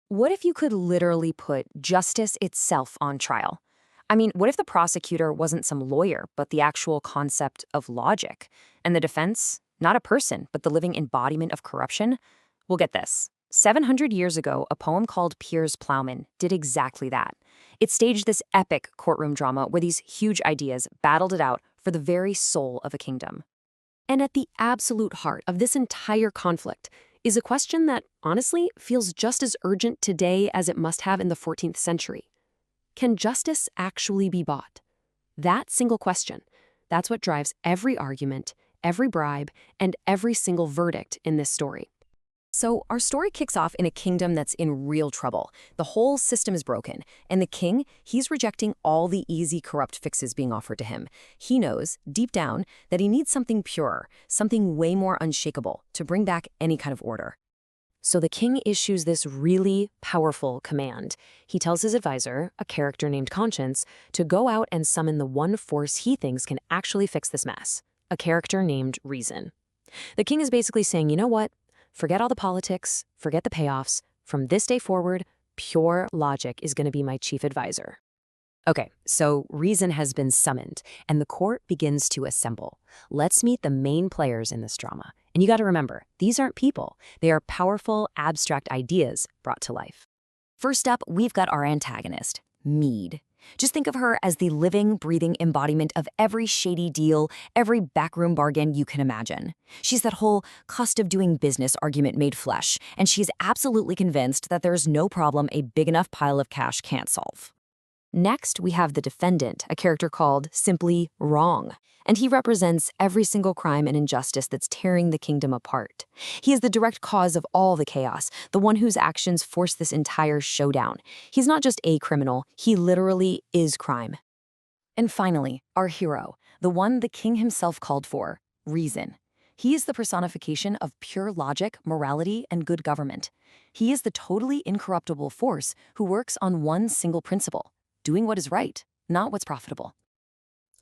What if you could literally put justice itself on trial? I mean, what if the prosecutor wasn't some lawyer, but the actual concept of logic? And the defense, not a person, but the living embodiment of corruption? Well, get this. 700 years ago, a poem called Piers Plowman did exactly that. It staged this epic courtroom drama where these huge ideas battled it out for the very soul of a kingdom. And at the absolute heart of this entire conflict is a question that, honestly, feels just as urgent today as it must have in the 14th century. Can justice actually be bought? That single question, that's what drives every argument, every bribe, and every single verdict in this story. So, our story kicks off in a kingdom that's in real trouble. The whole system is broken, and the king, he's rejecting all the easy, corrupt fixes being offered to him. He knows, deep down, that he needs something purer, something way more unshakable, to bring back any kind of order. So the king issues this really powerful command. He tells his advisor, a character named Conscience, to go out and summon the one force he thinks can actually fix this mess, a character named Reason. The king is basically saying, you know what? Forget all the politics, forget the payoffs. From this day forward, pure logic is going to be my chief advisor. Okay, so Reason has been summoned, and the court begins to assemble. Let's meet the main players in this drama. And you got to remember, these aren't people. They are powerful, abstract ideas brought to life. First up, we've got our antagonist, Mead. Just think of her as the living, breathing embodiment of every shady deal, every backroom bargain you can imagine. She's that whole cost of doing business argument made flesh, and she's absolutely convinced that there's no problem a big enough pile of cash can't solve. Next, we have the defendant, a character called simply Wrong, and he represents every single crime and injustice that's tearing the kingdom apart. He is the direct cause of all the chaos, the one whose actions force this entire showdown. He's not just a criminal, he literally is crime. And finally, our hero, the one the king himself called for, Reason. He is the personification of pure logic, morality, and good government. He is the totally incorruptible force who works on one single principle: doing what is right, not what's profitable.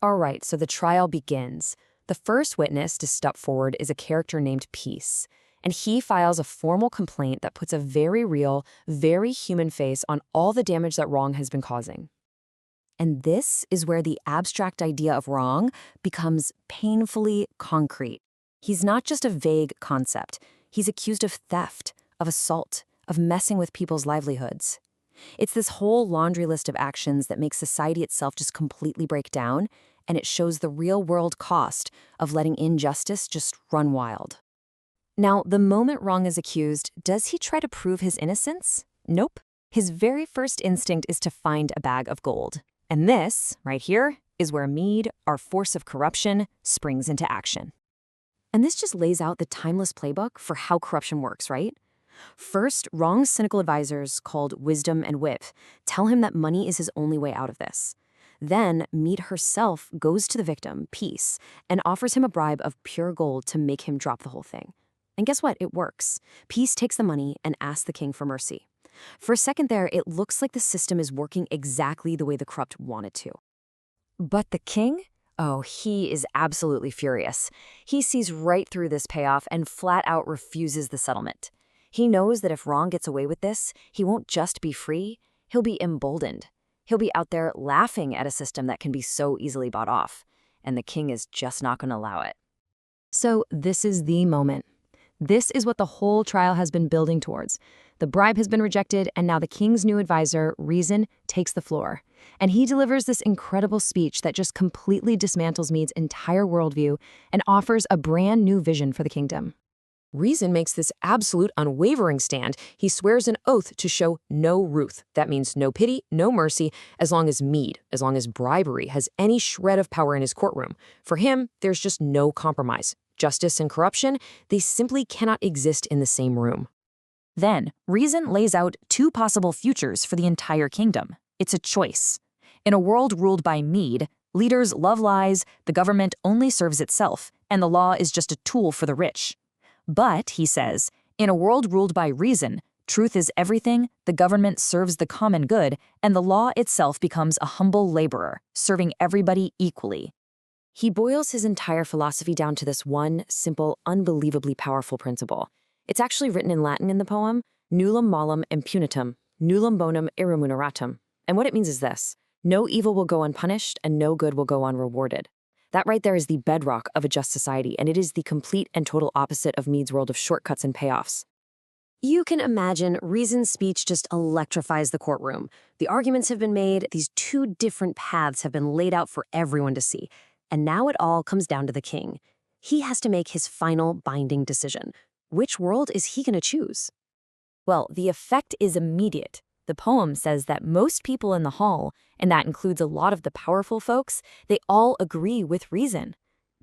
All right, so the trial begins. The first witness to step forward is a character named Peace, and he files a formal complaint that puts a very real, very human face on all the damage that Wrong has been causing. And this is where the abstract idea of wrong becomes painfully concrete. He's not just a vague concept. He's accused of theft, of assault, of messing with people's livelihoods. It's this whole laundry list of actions that makes society itself just completely break down, and it shows the real-world cost of letting injustice just run wild. Now, the moment Wrong is accused, does he try to prove his innocence? Nope. His very first instinct is to find a bag of gold. And this, right here, is where Mead, our force of corruption, springs into action. And this just lays out the timeless playbook for how corruption works, right? First, Wrong's cynical advisors, called Wisdom and Wit, tell him that money is his only way out of this. Then, Mead herself goes to the victim, Peace, and offers him a bribe of pure gold to make him drop the whole thing. And guess what? It works. Peace takes the money and asks the king for mercy. For a second there, it looks like the system is working exactly the way the corrupt want it to. But the king? Oh, he is absolutely furious. He sees right through this payoff and flat out refuses the settlement. He knows that if Wrong gets away with this, he won't just be free, he'll be emboldened. He'll be out there laughing at a system that can be so easily bought off, and the king is just not going to allow it. So this is the moment. This is what the whole trial has been building towards. The bribe has been rejected, and now the king's new advisor, Reason, takes the floor. And he delivers this incredible speech that just completely dismantles Mead's entire worldview and offers a brand new vision for the kingdom. Reason makes this absolute unwavering stand. He swears an oath to show no ruth. That means no pity, no mercy, as long as Mead, as long as bribery has any shred of power in his courtroom. For him, there's just no compromise. Justice and corruption, they simply cannot exist in the same room. Then, Reason lays out two possible futures for the entire kingdom. It's a choice. In a world ruled by Mead, leaders love lies, the government only serves itself, and the law is just a tool for the rich. But, he says, in a world ruled by reason, truth is everything, the government serves the common good, and the law itself becomes a humble laborer, serving everybody equally. He boils his entire philosophy down to this one, simple, unbelievably powerful principle. It's actually written in Latin in the poem: Nullum malum impunitum, nullum bonum irremuneratum. And what it means is this: no evil will go unpunished and no good will go unrewarded. That right there is the bedrock of a just society, and it is the complete and total opposite of Mead's world of shortcuts and payoffs. You can imagine Reason's speech just electrifies the courtroom. The arguments have been made, these two different paths have been laid out for everyone to see, and now it all comes down to the king. He has to make his final binding decision. Which world is he going to choose? Well, the effect is immediate. The poem says that most people in the hall, and that includes a lot of the powerful folks, they all agree with Reason.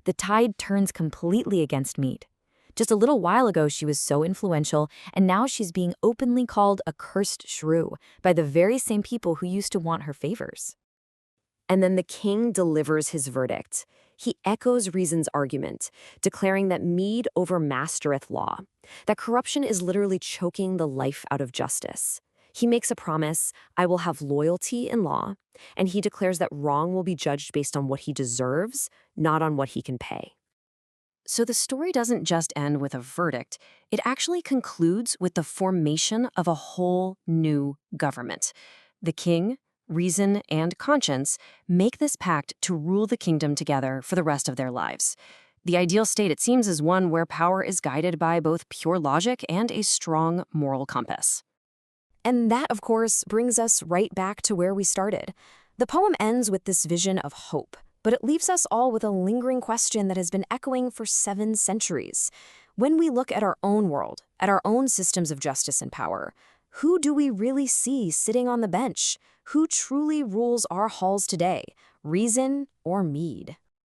The tide turns completely against Mead. Just a little while ago, she was so influential, and now she's being openly called a cursed shrew by the very same people who used to want her favors. And then the king delivers his verdict. He echoes Reason's argument, declaring that Mead overmastereth law, that corruption is literally choking the life out of justice. He makes a promise: I will have loyalty in law, and he declares that wrong will be judged based on what he deserves, not on what he can pay. So the story doesn't just end with a verdict, it actually concludes with the formation of a whole new government. The king, Reason, and conscience make this pact to rule the kingdom together for the rest of their lives. The ideal state, it seems, is one where power is guided by both pure logic and a strong moral compass. And that, of course, brings us right back to where we started. The poem ends with this vision of hope, but it leaves us all with a lingering question that has been echoing for 7 centuries. When we look at our own world, at our own systems of justice and power, who do we really see sitting on the bench? Who truly rules our halls today, Reason or Mead?